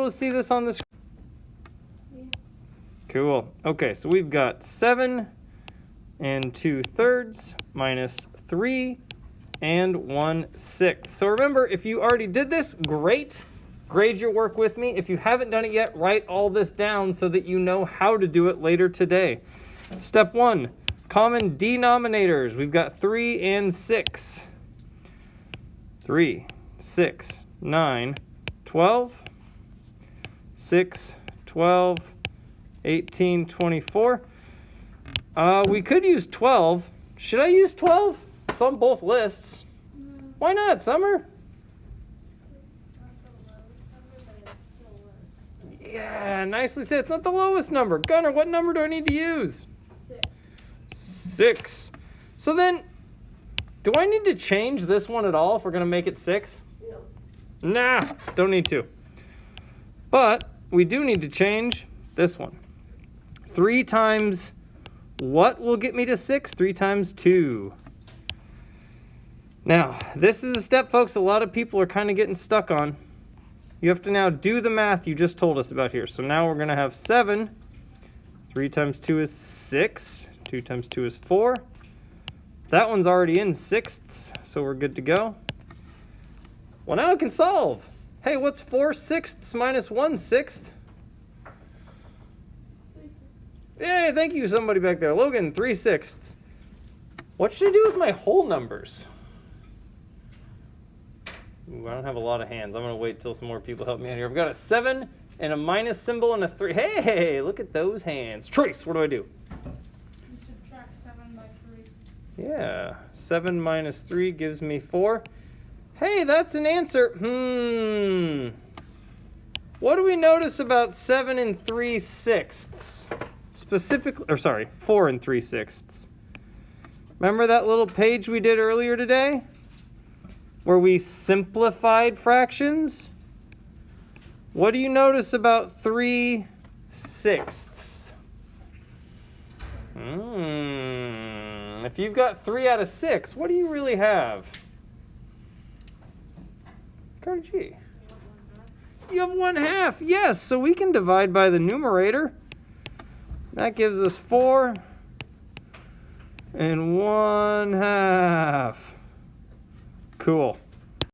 able to see this on the screen? Yeah. Cool. Okay, so we've got 7 and 2/3 minus 3 and 1/6. So remember, if you already did this, great. Grade your work with me. If you haven't done it yet, write all this down so that you know how to do it later today. Step 1, common denominators. We've got 3 and 6. 3, 6, 9, 12. 6, 12, 18, 24. We could use 12. Should I use 12? It's on both lists. Why not, Summer? Yeah, nicely said. It's not the lowest number. Gunnar, what number do I need to use? 6. So then, do I need to change this one at all if we're going to make it 6? No. Nah, don't need to. But we do need to change this one. 3 times what will get me to 6? 3 times 2. Now, this is a step, folks, a lot of people are kind of getting stuck on. You have to now do the math you just told us about here. So now we're going to have 7. 3 times 2 is 6. 2 times 2 is 4. That one's already in sixths, so we're good to go. Well, now I can solve. Hey, what's 4/6 minus 1/6? Hey, thank you, somebody back there. Logan, 3/6. What should I do with my whole numbers? Ooh, I don't have a lot of hands. I'm going to wait till some more people help me out here. I've got a 7 and a minus symbol and a 3. Hey, look at those hands. Trace, what do I do? You subtract 7 by 3. Yeah, 7 minus 3 gives me 4. Hey, that's an answer. What do we notice about 7 and 3/6? Specifically, or sorry, 4 and 3/6. Remember that little page we did earlier today? Where we simplified fractions? What do you notice about 3/6? If you've got 3 out of 6, what do you really have? Carter G. You have 1/2. Yes, so we can divide by the numerator. That gives us 4 and 1/2. Cool.